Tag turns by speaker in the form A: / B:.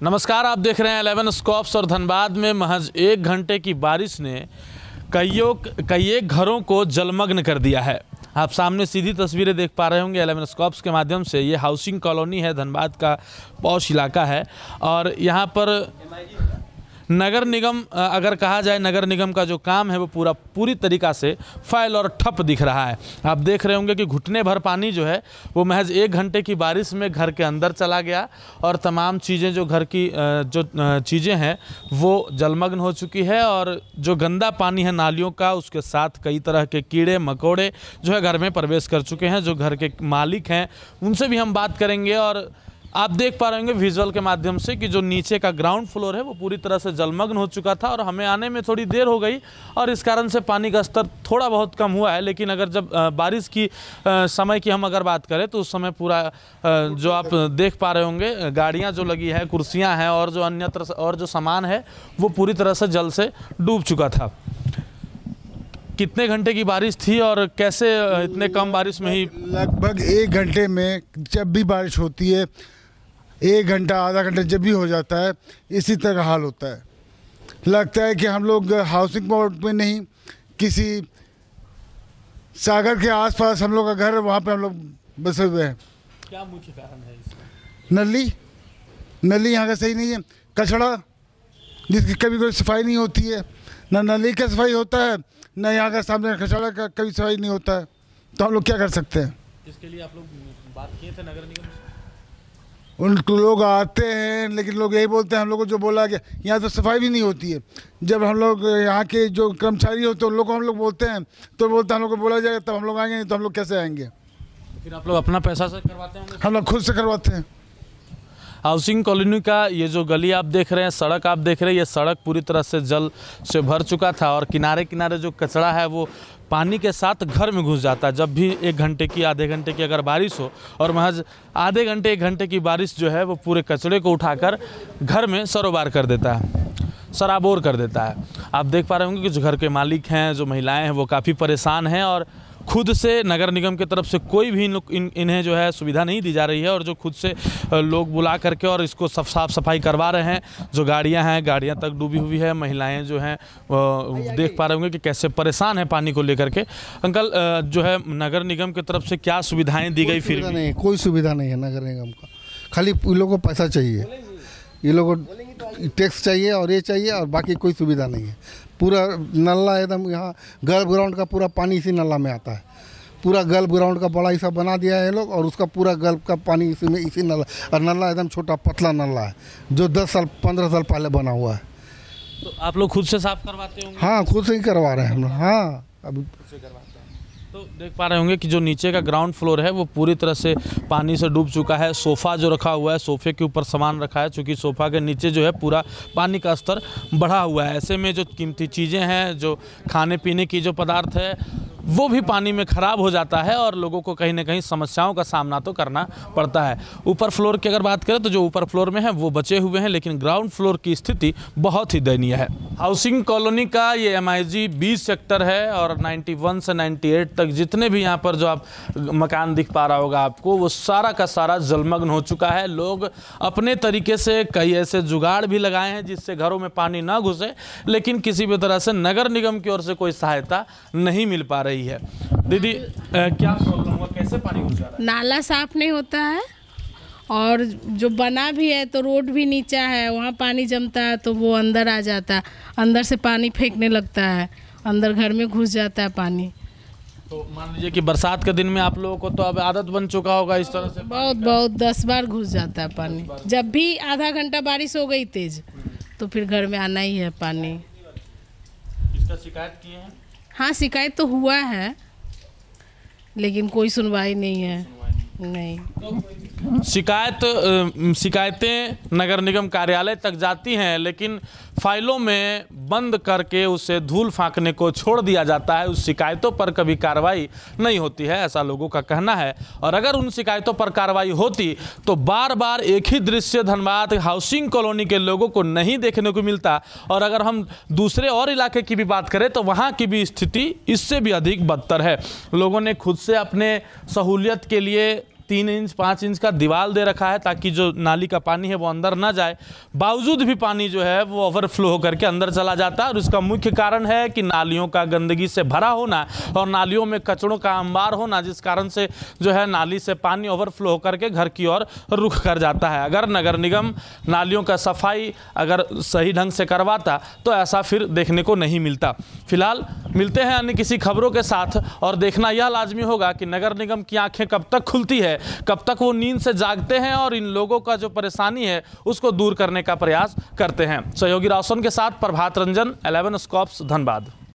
A: नमस्कार, आप देख रहे हैं 11 स्कॉप्स। और धनबाद में महज 1 घंटे की बारिश ने कई घरों को जलमग्न कर दिया है। आप सामने सीधी तस्वीरें देख पा रहे होंगे 11 स्कॉप्स के माध्यम से। ये हाउसिंग कॉलोनी है, धनबाद का पॉश इलाका है। और यहाँ पर नगर निगम, अगर कहा जाए नगर निगम का जो काम है वो पूरी तरीक़ा से फाइल और ठप दिख रहा है। आप देख रहे होंगे कि घुटने भर पानी जो है वो महज 1 घंटे की बारिश में घर के अंदर चला गया और तमाम चीज़ें जो घर की चीज़ें हैं वो जलमग्न हो चुकी है। और जो गंदा पानी है नालियों का, उसके साथ कई तरह के कीड़े मकोड़े जो है घर में प्रवेश कर चुके हैं। जो घर के मालिक हैं उनसे भी हम बात करेंगे। और आप देख पा रहे होंगे विजुअल के माध्यम से कि जो नीचे का ग्राउंड फ्लोर है वो पूरी तरह से जलमग्न हो चुका था और हमें आने में थोड़ी देर हो गई और इस कारण से पानी का स्तर थोड़ा बहुत कम हुआ है। लेकिन अगर जब बारिश की समय की हम अगर बात करें तो उस समय पूरा जो आप देख पा रहे होंगे गाड़ियाँ जो लगी है, कुर्सियाँ हैं और जो अन्यत्र और जो सामान है वो पूरी तरह से जल से डूब चुका था। कितने घंटे की बारिश थी और कैसे इतने कम बारिश में ही?
B: लगभग 1 घंटे में जब भी बारिश होती है, 1 घंटा आधा घंटा जब भी हो जाता है, इसी तरह का हाल होता है। लगता है कि हम लोग हाउसिंग बोर्ड में नहीं, किसी सागर के आसपास हम लोग का घर है, वहाँ पे हम लोग बसे हुए हैं।
A: क्या मुख्य कारण है इसका?
B: नली यहाँ का सही नहीं है। कचड़ा जिसकी कभी कोई सफाई नहीं होती है, ना नली का सफाई होता है, ना यहाँ का सामने कचड़ा का कभी सफाई नहीं होता है। तो हम लोग क्या कर सकते हैं?
A: इसके लिए आप लोग बात किए थे नगर निगम से?
B: उन लोग आते हैं लेकिन लोग यही बोलते हैं, हम लोग को जो बोला गया यहाँ तो सफाई भी नहीं होती है। जब हम लोग यहाँ के जो कर्मचारी होते हैं उन लोग को हम लोग बोलते हैं तो बोलते हैं हम लोग को बोला जाएगा तब हम लोग आएंगे, नहीं तो हम लोग कैसे आएंगे?
A: फिर आप लोग अपना पैसा से करवाते होंगे?
B: हम लोग खुद से करवाते हैं।
A: हाउसिंग कॉलोनी का ये जो गली आप देख रहे हैं, सड़क आप देख रहे हैं, ये सड़क पूरी तरह से जल से भर चुका था और किनारे किनारे जो कचरा है वो पानी के साथ घर में घुस जाता है। जब भी 1 घंटे की आधे घंटे की अगर बारिश हो और महज आधे घंटे 1 घंटे की बारिश जो है वो पूरे कचरे को उठाकर घर में सरोबार कर देता है, सराबोर कर देता है। आप देख पा रहे होंगे कि जो घर के मालिक हैं, जो महिलाएं हैं, वो काफ़ी परेशान हैं और खुद से नगर निगम की तरफ से कोई भी इन्हें जो है सुविधा नहीं दी जा रही है। और जो खुद से लोग बुला करके और इसको साफ सफाई करवा रहे हैं। जो गाड़ियां हैं, गाड़ियां तक डूबी हुई है। महिलाएं जो हैं देख पा रहे होंगे कि कैसे परेशान है पानी को लेकर के। अंकल, जो है नगर निगम की तरफ से क्या सुविधाएँ दी गई? फिर
C: नहीं, कोई सुविधा नहीं है नगर निगम का। खाली इन लोगों को पैसा चाहिए, ये लोगों को टैक्स चाहिए और ये चाहिए, और बाकी कोई सुविधा नहीं है। पूरा नल्ला एकदम, यहाँ गर्भ ग्राउंड का पूरा पानी इसी नल्ला में आता है। पूरा गर्भ ग्राउंड का बड़ा हिस्सा बना दिया है ये लोग और उसका पूरा गर्भ का पानी इसी में, इसी नल्ला। और नल्ला एकदम छोटा पतला नल्ला है जो 10 साल 15 साल पहले बना हुआ है।
A: तो आप लोग खुद से साफ करवाते होंगे?
C: हाँ, खुद से ही करवा रहे हैं हम लोग। हाँ, अभी
A: तो देख पा रहे होंगे कि जो नीचे का ग्राउंड फ्लोर है वो पूरी तरह से पानी से डूब चुका है। सोफ़ा जो रखा हुआ है, सोफ़े के ऊपर सामान रखा है, चूँकि सोफ़ा के नीचे जो है पूरा पानी का स्तर बढ़ा हुआ है। ऐसे में जो कीमती चीज़ें हैं, जो खाने पीने की जो पदार्थ है, वो भी पानी में ख़राब हो जाता है और लोगों को कहीं ना कहीं समस्याओं का सामना तो करना पड़ता है। ऊपर फ्लोर की अगर बात करें तो जो ऊपर फ्लोर में है वो बचे हुए हैं, लेकिन ग्राउंड फ्लोर की स्थिति बहुत ही दयनीय है। हाउसिंग कॉलोनी का ये MIG 20 सेक्टर है और 91 से 98 तक जितने भी यहाँ पर जो आप मकान दिख पा रहा होगा आपको, वो सारा का सारा जलमग्न हो चुका है। लोग अपने तरीके से कई ऐसे जुगाड़ भी लगाए हैं जिससे घरों में पानी ना घुसे, लेकिन किसी भी तरह से नगर निगम की ओर से कोई सहायता नहीं मिल पा रही है। दीदी, क्या प्रॉब्लम हुआ, कैसे पानी घुस जा रहा है?
D: नाला साफ नहीं होता है और जो बना भी है तो रोड भी नीचा है, वहाँ पानी जमता है तो वो अंदर आ जाता है, अंदर से पानी फेंकने लगता है, अंदर घर में घुस जाता है पानी।
A: तो मान लीजिए कि बरसात के दिन में आप लोगों को तो अब आदत बन चुका होगा इस तरह से?
D: बहुत 10 बार घुस जाता है पानी। जब भी आधा घंटा बारिश हो गई तेज तो फिर घर में आना ही है पानी।
A: इसका शिकायत किए हैं?
D: हाँ, शिकायत तो हुआ है लेकिन कोई सुनवाई नहीं है। नहीं,
A: शिकायतें नगर निगम कार्यालय तक जाती हैं, लेकिन फाइलों में बंद करके उसे धूल फांकने को छोड़ दिया जाता है। उस शिकायतों पर कभी कार्रवाई नहीं होती है, ऐसा लोगों का कहना है। और अगर उन शिकायतों पर कार्रवाई होती तो बार बार एक ही दृश्य धनबाद हाउसिंग कॉलोनी के लोगों को नहीं देखने को मिलता। और अगर हम दूसरे और इलाके की भी बात करें तो वहाँ की भी स्थिति इससे भी अधिक बदतर है। लोगों ने खुद से अपने सहूलियत के लिए 3 इंच 5 इंच का दीवार दे रखा है ताकि जो नाली का पानी है वो अंदर ना जाए, बावजूद भी पानी जो है वो ओवरफ्लो होकर के अंदर चला जाता है। और इसका मुख्य कारण है कि नालियों का गंदगी से भरा होना और नालियों में कचड़ों का अंबार होना, जिस कारण से जो है नाली से पानी ओवरफ्लो होकर के घर की ओर रुख कर जाता है। अगर नगर निगम नालियों का सफाई अगर सही ढंग से करवाता तो ऐसा फिर देखने को नहीं मिलता। फिलहाल मिलते हैं अन्य किसी खबरों के साथ, और देखना यह लाजमी होगा कि नगर निगम की आंखें कब तक खुलती है, कब तक वो नींद से जागते हैं और इन लोगों का जो परेशानी है उसको दूर करने का प्रयास करते हैं। सहयोगी रोशन के साथ प्रभात रंजन, 11 स्कॉप्स, धनबाद।